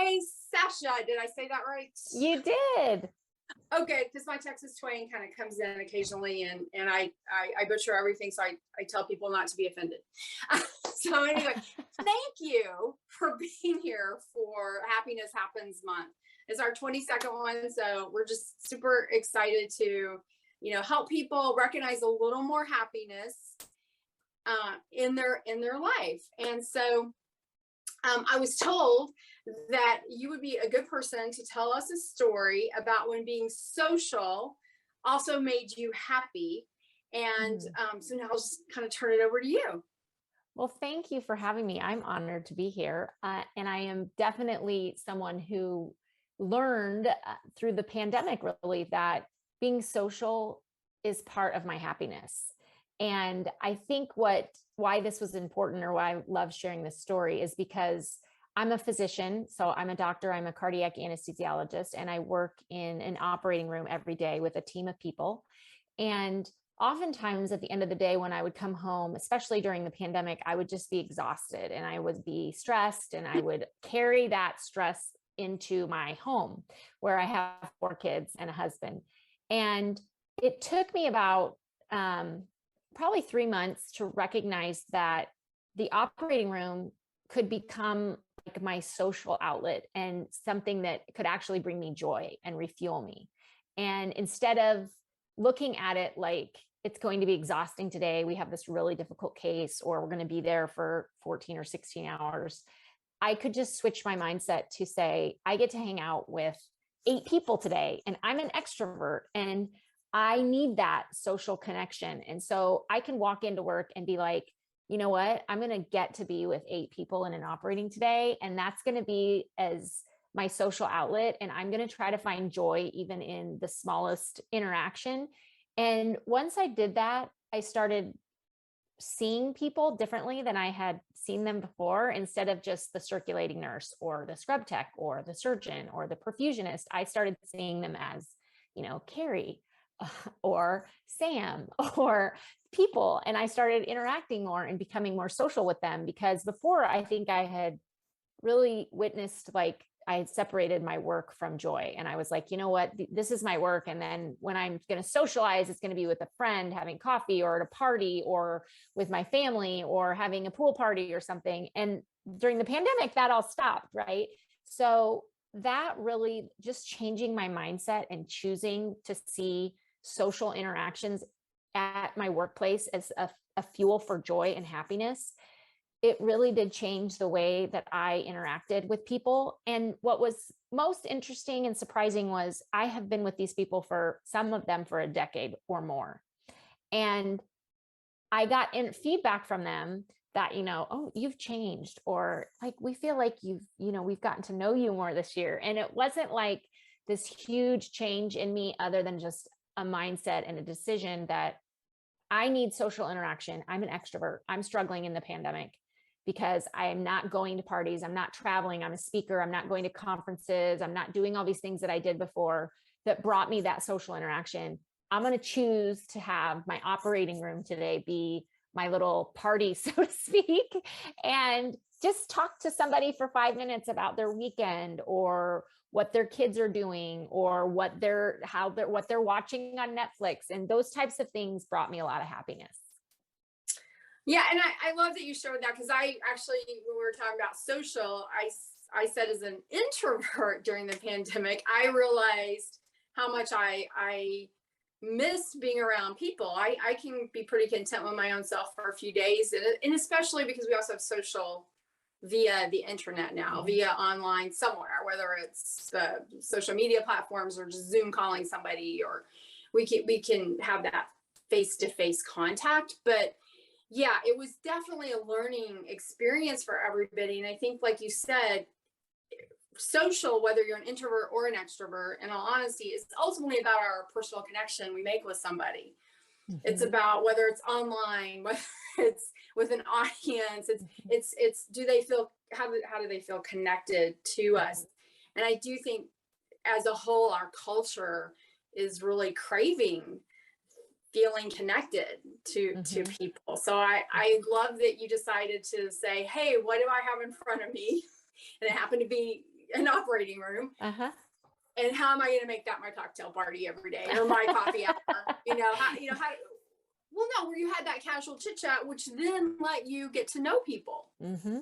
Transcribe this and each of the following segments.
Hi, Sasha. Did I say that right? You did. Okay, because my Texas twang kind of comes in occasionally, and I butcher everything, so I tell people not to be offended. So anyway, thank you for being here for Happiness Happens Month. It's our 22nd one, so we're just super excited to, help people recognize a little more happiness in their life. And so I was told that you would be a good person to tell us a story about when being social also made you happy. And so now I'll just kind of turn it over to you. Well, thank you for having me. I'm honored to be here. And I am definitely someone who learned through the pandemic, really, that being social is part of my happiness. And I think why this was important, or why I love sharing this story, is because I'm a physician. So I'm a doctor, I'm a cardiac anesthesiologist, and I work in an operating room every day with a team of people. And oftentimes at the end of the day, when I would come home, especially during the pandemic, I would just be exhausted and I would be stressed, and I would carry that stress into my home where I have 4 kids and a husband. And it took me about probably 3 months to recognize that the operating room could become like my social outlet and something that could actually bring me joy and refuel me. And instead of looking at it like it's going to be exhausting today, we have this really difficult case, or we're going to be there for 14 or 16 hours, I could just switch my mindset to say, I get to hang out with 8 people today, and I'm an extrovert, and I need that social connection. And so I can walk into work and be like, you know what, I'm going to get to be with 8 people in an operating today. And that's going to be as my social outlet. And I'm going to try to find joy even in the smallest interaction. And once I did that, I started seeing people differently than I had seen them before. Instead of just the circulating nurse or the scrub tech or the surgeon or the perfusionist, I started seeing them as, Carrie or Sam or people. And I started interacting more and becoming more social with them, because before, I think I had really witnessed, like, I had separated my work from joy. And I was like, you know what, this is my work. And then when I'm going to socialize, it's going to be with a friend having coffee, or at a party, or with my family, or having a pool party or something. And during the pandemic, that all stopped. Right. So that really just changing my mindset and choosing to see social interactions at my workplace as a fuel for joy and happiness, it really did change the way that I interacted with people. And what was most interesting and surprising was I have been with these people, for some of them, for a decade or more. And I got feedback from them that, oh, you've changed, or like, we feel like we've gotten to know you more this year. And it wasn't like this huge change in me, other than just a mindset and a decision that I need social interaction. I'm an extrovert. I'm struggling in the pandemic because I am not going to parties. I'm not traveling. I'm a speaker. I'm not going to conferences. I'm not doing all these things that I did before that brought me that social interaction. I'm going to choose to have my operating room today be my little party, so to speak, and just talk to somebody for 5 minutes about their weekend, or what their kids are doing, or what they're watching on Netflix. And those types of things brought me a lot of happiness. Yeah. And I love that you shared that, because I actually, when we were talking about social, I said, as an introvert during the pandemic, I realized how much I miss being around people. I can be pretty content with my own self for a few days. And especially because we also have social via the internet now, via online somewhere, whether it's the social media platforms or just Zoom calling somebody, or we can have that face-to-face contact. But yeah, it was definitely a learning experience for everybody. And I think, like you said, social, whether you're an introvert or an extrovert, in all honesty, is ultimately about our personal connection we make with somebody. It's about whether it's online, whether it's with an audience, it's do they feel, how do they feel connected to us? And I do think, as a whole, our culture is really craving feeling connected to people. So I love that you decided to say, hey, what do I have in front of me? And it happened to be an operating room. Uh-huh. And how am I going to make that my cocktail party every day or my coffee hour? Well, no, where you had that casual chit chat, which then let you get to know people. Mm-hmm.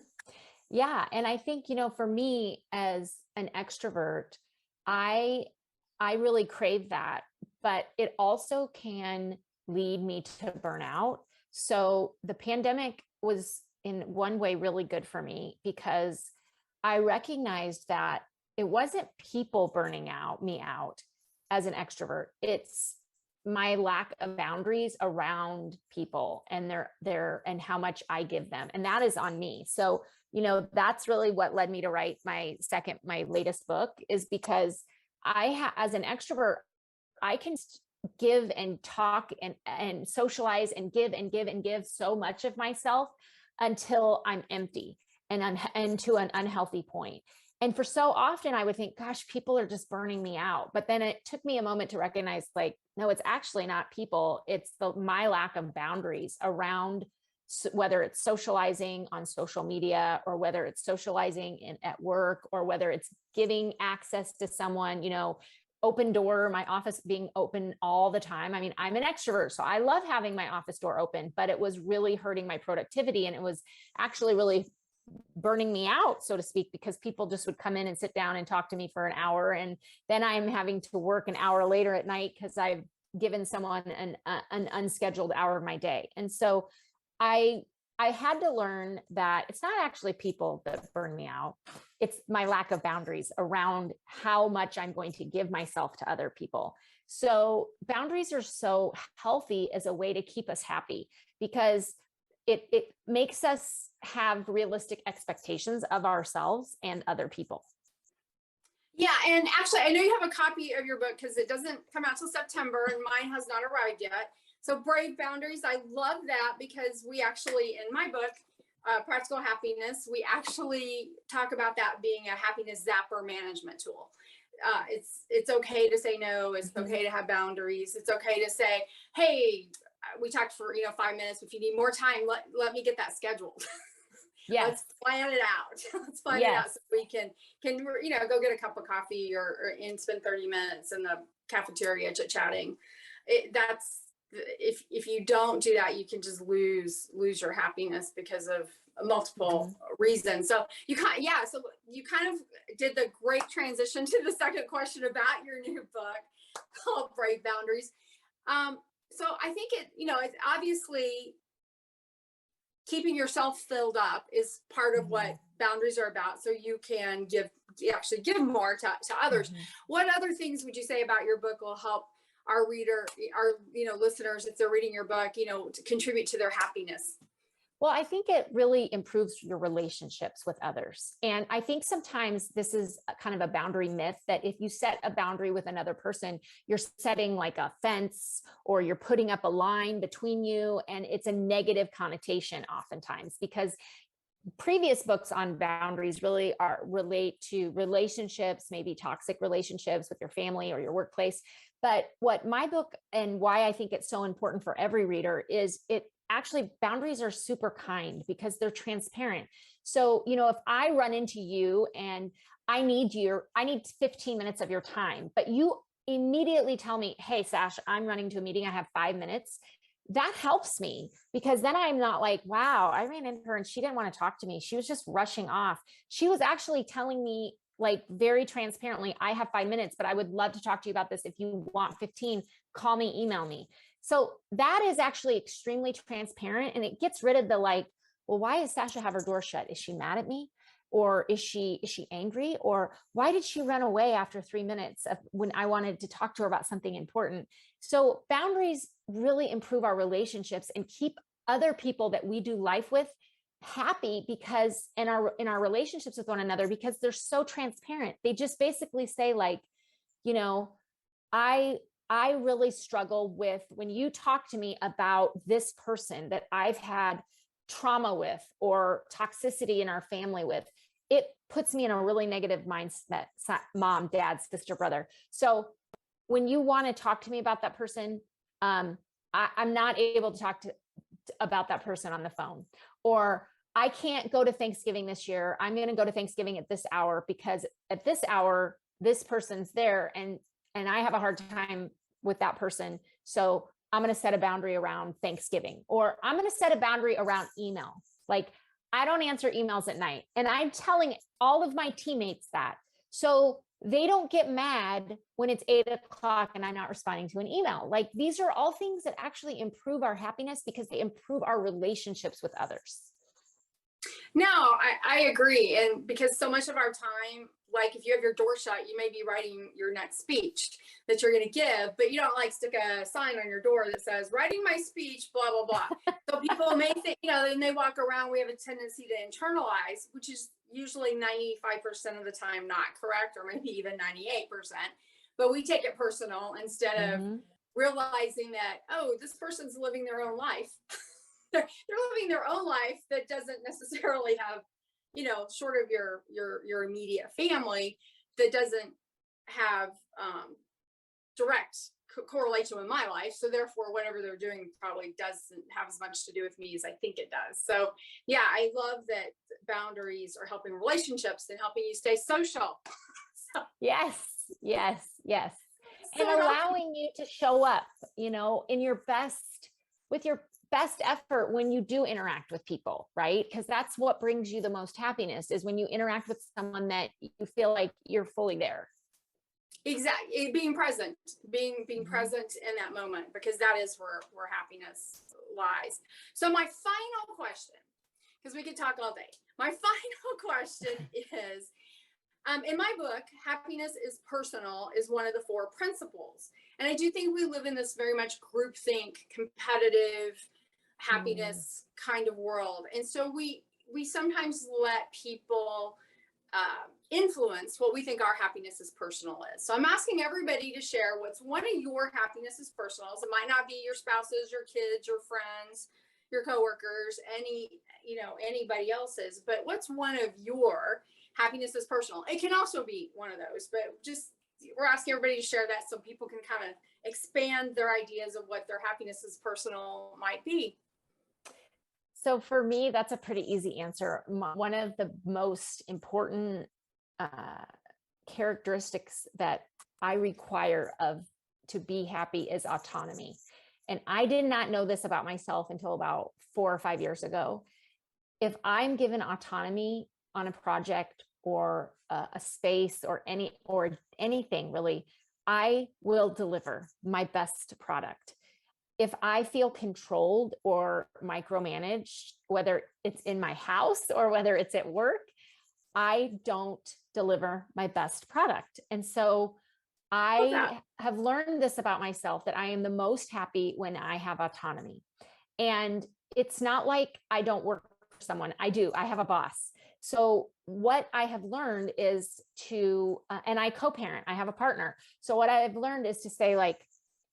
Yeah. And I think, for me as an extrovert, I really crave that, but it also can lead me to burnout. So the pandemic was in one way really good for me because I recognized that it wasn't people burning me out as an extrovert. It's my lack of boundaries around people and and how much I give them. And that is on me. So, that's really what led me to write my latest book, is because as an extrovert, I can give and talk and socialize and give so much of myself until I'm empty and to an unhealthy point. And for so often I would think, gosh, people are just burning me out. But then it took me a moment to recognize, like, no, it's actually not people. It's my lack of boundaries around whether it's socializing on social media, or whether it's socializing at work, or whether it's giving access to someone, open door, my office being open all the time. I mean, I'm an extrovert, so I love having my office door open, but it was really hurting my productivity. And it was actually really burning me out, so to speak, because people just would come in and sit down and talk to me for an hour. And then I'm having to work an hour later at night because I've given someone an unscheduled hour of my day. And so I had to learn that it's not actually people that burn me out. It's my lack of boundaries around how much I'm going to give myself to other people. So boundaries are so healthy as a way to keep us happy, because it makes us have realistic expectations of ourselves and other people. Yeah. And actually, I know you have a copy of your book because it doesn't come out till September and mine has not arrived yet. So Brave Boundaries, I love that, because we actually, in my book, Practical Happiness, we actually talk about that being a happiness zapper management tool. It's okay to say no. It's okay to have boundaries. It's okay to say, hey, we talked for 5 minutes. If you need more time, let me get that scheduled. Yes. Let's plan it out. Let's plan it out so we can go get a cup of coffee or and spend 30 minutes in the cafeteria chit-chatting. If you don't do that, you can just lose your happiness because of multiple reasons. So you kind of did the great transition to the second question about your new book called Brave Boundaries. So I think it's obviously keeping yourself filled up is part of what boundaries are about. So you can give more to others. What other things would you say about your book will help our listeners, if they're reading your book, to contribute to their happiness? Well, I think it really improves your relationships with others. And I think sometimes this is kind of a boundary myth, that if you set a boundary with another person, you're setting like a fence, or you're putting up a line between you. And it's a negative connotation oftentimes, because previous books on boundaries really relate to relationships, maybe toxic relationships with your family or your workplace. But what my book, and why I think it's so important for every reader, is boundaries are super kind because they're transparent. So, if I run into you and I need 15 minutes of your time, but you immediately tell me, hey, Sash, I'm running to a meeting, I have 5 minutes. That helps me, because then I'm not like, wow, I ran into her and she didn't want to talk to me. She was just rushing off. She was actually telling me, like, very transparently, I have 5 minutes, but I would love to talk to you about this. If you want 15, call me, email me. So that is actually extremely transparent, and it gets rid of the like, well, why does Sasha have her door shut? Is she mad at me? Or is she angry? Or why did she run away after 3 minutes when I wanted to talk to her about something important? So boundaries really improve our relationships and keep other people that we do life with happy, because in our relationships with one another, because they're so transparent. They just basically say, like, I really struggle with when you talk to me about this person that I've had trauma with or toxicity in our family with. It puts me in a really negative mindset, mom, dad, sister, brother. So when you want to talk to me about that person, I'm not able to talk about that person on the phone. Or I can't go to Thanksgiving this year. I'm going to go to Thanksgiving at this hour because at this hour, this person's there and I have a hard time with that person. So I'm going to set a boundary around Thanksgiving, or I'm going to set a boundary around email. Like, I don't answer emails at night. And I'm telling all of my teammates that. So they don't get mad when it's 8 o'clock and I'm not responding to an email. Like, these are all things that actually improve our happiness because they improve our relationships with others. No, I agree. And because so much of our time, like if you have your door shut, you may be writing your next speech that you're going to give, but you don't like stick a sign on your door that says writing my speech, blah, blah, blah. So people may think, then they walk around, we have a tendency to internalize, which is usually 95% of the time not correct, or maybe even 98%, but we take it personal instead of realizing that, oh, this person's living their own life. They're living their own life that doesn't necessarily have, short of your immediate family, that doesn't have direct correlation with my life. So therefore, whatever they're doing probably doesn't have as much to do with me as I think it does. So yeah, I love that boundaries are helping relationships and helping you stay social. Yes. So And allowing you to show up, in your best, with your best effort when you do interact with people, right? Because that's what brings you the most happiness, is when you interact with someone that you feel like you're fully there. Exactly. Being present, being present in that moment, because that is where happiness lies. So my final question, because we could talk all day. My final question is, in my book, Happiness is Personal is one of the 4 principles. And I do think we live in this very much groupthink, competitive happiness kind of world. And so we sometimes let people influence what we think our happiness is personal is. So I'm asking everybody to share what's one of your happiness is personals. It might not be your spouses, your kids, your friends, your coworkers, anybody else's, but what's one of your happiness is personal? It can also be one of those, but just we're asking everybody to share that so people can kind of expand their ideas of what their happiness is personal might be. So for me, that's a pretty easy answer. One of the most important characteristics that I require to be happy is autonomy. And I did not know this about myself until about 4 or 5 years ago. If I'm given autonomy on a project or a space or anything really, I will deliver my best product. If I feel controlled or micromanaged, whether it's in my house or whether it's at work, I don't deliver my best product. And so I have learned this about myself, that I am the most happy when I have autonomy. And it's not like I don't work for someone. I do. I have a boss. So what I have learned is and I co-parent, I have a partner. So what I've learned is to say, like,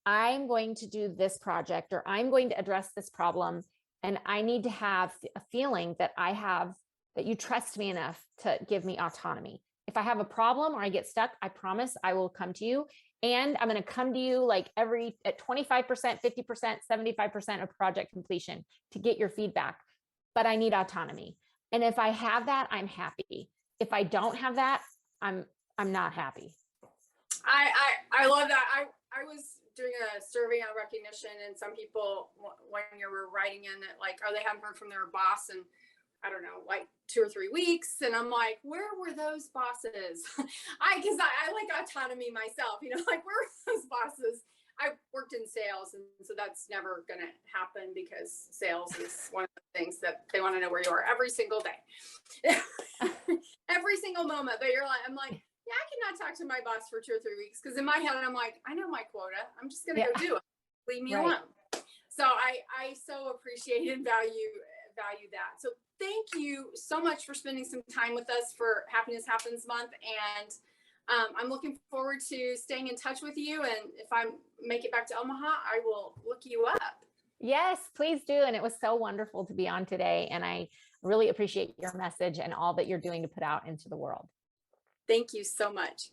I'm going to do this project, or I'm going to address this problem. And I need to have a feeling that that you trust me enough to give me autonomy. If I have a problem or I get stuck, I promise I will come to you. And I'm going to come to you like at 25%, 50%, 75% of project completion to get your feedback. But I need autonomy. And if I have that, I'm happy. If I don't have that, I'm not happy. I love that. I was doing a survey on recognition, and some people, when you were writing in that, like, they hadn't heard from their boss and I don't know, like 2 or 3 weeks. And I'm like, where were those bosses? Because I like autonomy myself, like, where were those bosses? I worked in sales, and so that's never going to happen, because sales is one of the things that they want to know where you are every single day, every single moment. But I'm like, yeah, I cannot talk to my boss for 2 or 3 weeks, because in my head, I'm like, I know my quota. I'm just going to go do it. Leave me alone. So I so appreciate and value that. So thank you so much for spending some time with us for Happiness Happens Month. And I'm looking forward to staying in touch with you. And if I make it back to Omaha, I will look you up. Yes, please do. And it was so wonderful to be on today. And I really appreciate your message and all that you're doing to put out into the world. Thank you so much.